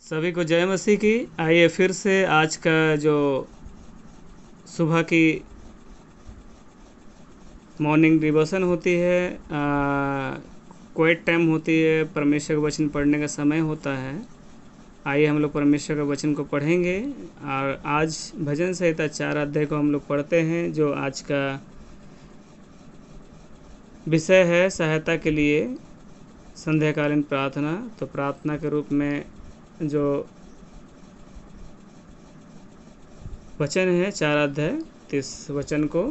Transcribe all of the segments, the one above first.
सभी को जय मसीह की। आइए फिर से आज का जो सुबह की मॉर्निंग डिवोशन होती है, क्वाइट टाइम होती है, परमेश्वर का वचन पढ़ने का समय होता है। आइए हम लोग परमेश्वर का वचन को पढ़ेंगे और आज भजन संहिता 4 अध्याय को हम लोग पढ़ते हैं, जो आज का विषय है सहायता के लिए संध्याकालीन प्रार्थना। तो प्रार्थना के रूप में जो वचन है 4 अध्याय, तो इस वचन को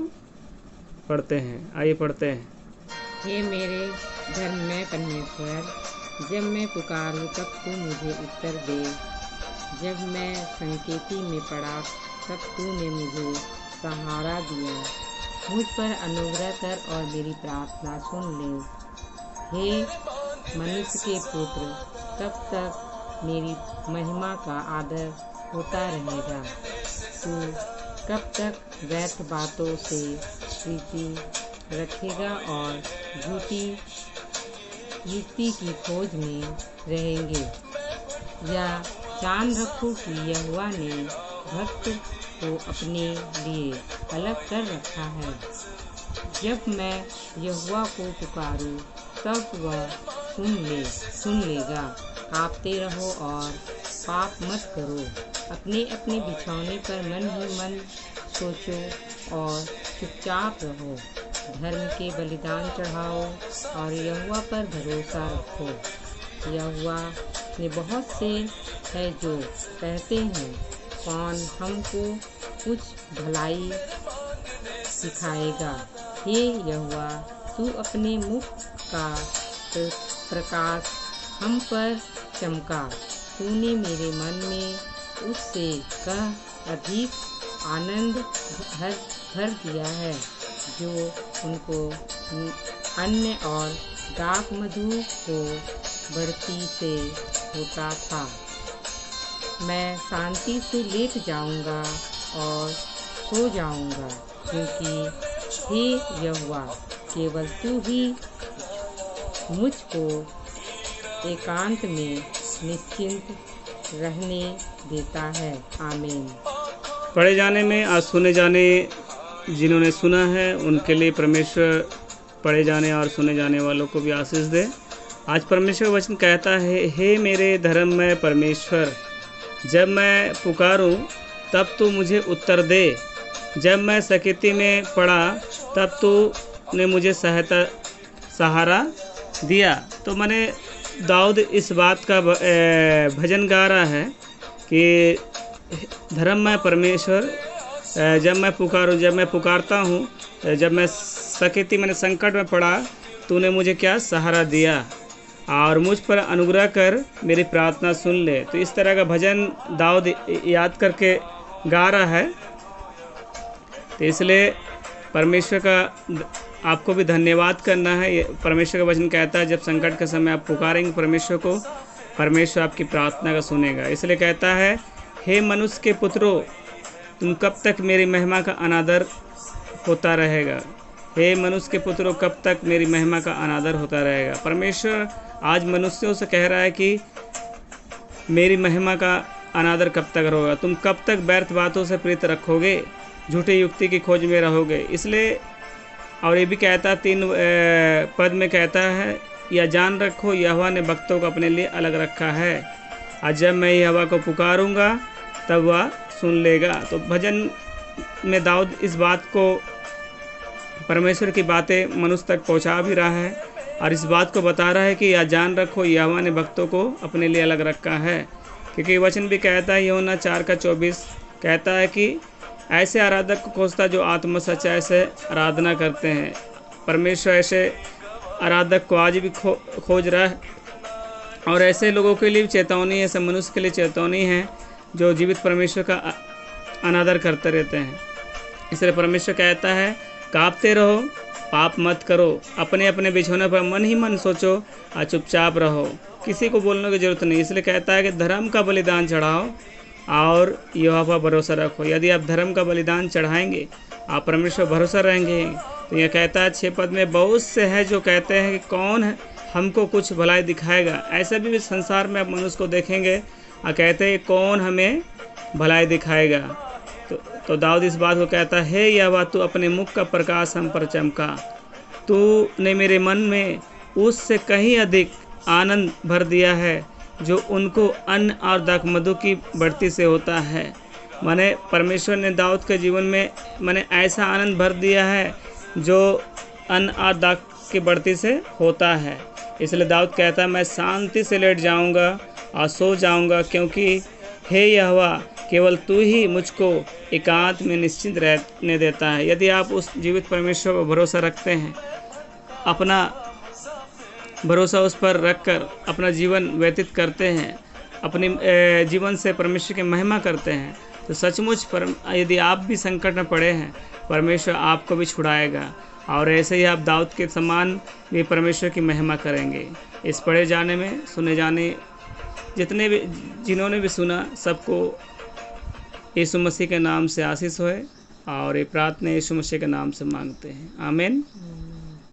पढ़ते हैं। आइए पढ़ते हैं। हे मेरे धर्ममय परमेश्वर, जब मैं पुकारूं तब तू मुझे उत्तर दे। जब मैं संकेती में पड़ा तब तूने मुझे सहारा दिया। मुझ पर अनुग्रह कर और मेरी प्रार्थना सुन ले। हे मनुष्य के पुत्र, कब तक मेरी महिमा का आदर होता रहेगा? तू कब तक व्यर्थ बातों से प्रीति रखेगा और झूठी युक्ति की खोज में रहेंगे? या जान रखो कि यहोवा ने भक्त को अपने लिए अलग कर रखा है। जब मैं यहोवा को पुकारूं तब वह सुन लेगा। काँपते रहो और पाप मत करो। अपने अपने बिछौने पर मन ही मन सोचो और चुपचाप रहो। धर्म के बलिदान चढ़ाओ और यहोवा पर भरोसा रखो। यहोवा ने बहुत से है जो कहते हैं, कौन हमको कुछ भलाई सिखाएगा? हे यहोवा, तू अपने मुख का प्रकाश हम पर चमका। तूने मेरे मन में उससे कह अधिक आनंद भर दिया है, जो उनको अन्न और दाख मधु को बढ़ती से होता था। मैं शांति से लेट जाऊंगा और सो जाऊंगा, क्योंकि हे यहोवा, केवल तू ही मुझको एकांत में निश्चिंत रहने देता है। आमीन। पढ़े जाने में आज सुने जाने, जिन्होंने सुना है उनके लिए परमेश्वर पढ़े जाने और सुने जाने वालों को भी आशीष दे। आज परमेश्वर वचन कहता है, हे मेरे धर्ममय परमेश्वर, जब मैं पुकारूं तब तू मुझे उत्तर दे। जब मैं सकेती में पड़ा तब तूने मुझे सहारा दिया। तो मैंने दाऊद इस बात का भजन गा रहा है कि धर्ममय परमेश्वर, जब मैं पुकारूं, जब मैं पुकारता हूँ, जब मैं सकेती मैंने संकट में पड़ा, तूने मुझे क्या सहारा दिया और मुझ पर अनुग्रह कर मेरी प्रार्थना सुन ले। तो इस तरह का भजन दाऊद याद करके गा रहा है। तो इसलिए परमेश्वर का आपको भी धन्यवाद करना है। परमेश्वर का वचन कहता है, जब संकट के समय आप पुकारेंगे परमेश्वर को, परमेश्वर आपकी प्रार्थना का सुनेगा। इसलिए कहता है, हे मनुष्य के पुत्रों, तुम कब तक मेरी महिमा का अनादर होता रहेगा? हे मनुष्य के पुत्रों, कब तक मेरी महिमा का अनादर होता रहेगा? परमेश्वर आज मनुष्यों से कह रहा है कि मेरी महिमा का अनादर कब तक होगा? तुम कब तक व्यर्थ बातों से प्रीत रखोगे, झूठी युक्ति की खोज में रहोगे? इसलिए और ये भी कहता, 3 पद में कहता है, या जान रखो यहोवा ने भक्तों को अपने लिए अलग रखा है, और जब मैं यहोवा को पुकारूंगा तब वह सुन लेगा। तो भजन में दाऊद इस बात को, परमेश्वर की बातें मनुष्य तक पहुंचा भी रहा है और इस बात को बता रहा है कि या जान रखो यहोवा ने भक्तों को अपने लिए अलग रखा है। क्योंकि वचन भी कहता है, यूहन्ना 4:24 कहता है कि ऐसे आराधक को खोजता जो आत्म सच्चाई से आराधना करते हैं। परमेश्वर ऐसे आराधक को आज भी खोज रहा है और ऐसे लोगों के लिए चेतावनी है, ऐसे मनुष्य के लिए चेतावनी है जो जीवित परमेश्वर का अनादर करते रहते हैं। इसलिए परमेश्वर कहता है, काँपते रहो, पाप मत करो, अपने अपने बिछौने पर मन ही मन सोचो और चुपचाप रहो। किसी को बोलने की जरूरत नहीं। इसलिए कहता है कि धर्म का बलिदान चढ़ाओ और यहोवा पर भरोसा रखो। यदि आप धर्म का बलिदान चढ़ाएंगे, आप परमेश्वर भरोसा रहेंगे। तो यह कहता है 6 पद में, बहुत से है जो कहते हैं कि कौन है हमको कुछ भलाई दिखाएगा। ऐसे भी संसार में आप मनुष्य को देखेंगे और कहते हैं कौन हमें भलाई दिखाएगा। तो दाऊद इस बात को कहता है, यहोवा तू अपने मुख का प्रकाश हम पर चमका, तूने मेरे मन में उससे कहीं अधिक आनंद भर दिया है जो उनको अन्न और दाखमधु की बढ़ती से होता है। माने परमेश्वर ने दाऊद के जीवन में माने ऐसा आनंद भर दिया है जो अन्न और दाख की बढ़ती से होता है। इसलिए दाऊद कहता है, मैं शांति से लेट जाऊंगा और सो जाऊंगा, क्योंकि हे यहोवा केवल तू ही मुझको एकांत में निश्चिंत रहने देता है। यदि आप उस जीवित परमेश्वर पर भरोसा रखते हैं, अपना भरोसा उस पर रखकर अपना जीवन व्यतीत करते हैं, अपनी जीवन से परमेश्वर की महिमा करते हैं, तो सचमुच यदि आप भी संकट में पड़े हैं, परमेश्वर आपको भी छुड़ाएगा और ऐसे ही आप दाऊद के समान भी परमेश्वर की महिमा करेंगे। इस पढ़े जाने में सुने जाने जिन्होंने भी सुना, सबको यीशु मसीह के नाम से आशीष होए और ये प्रार्थना यीशु मसीह के नाम से मांगते हैं। आमीन।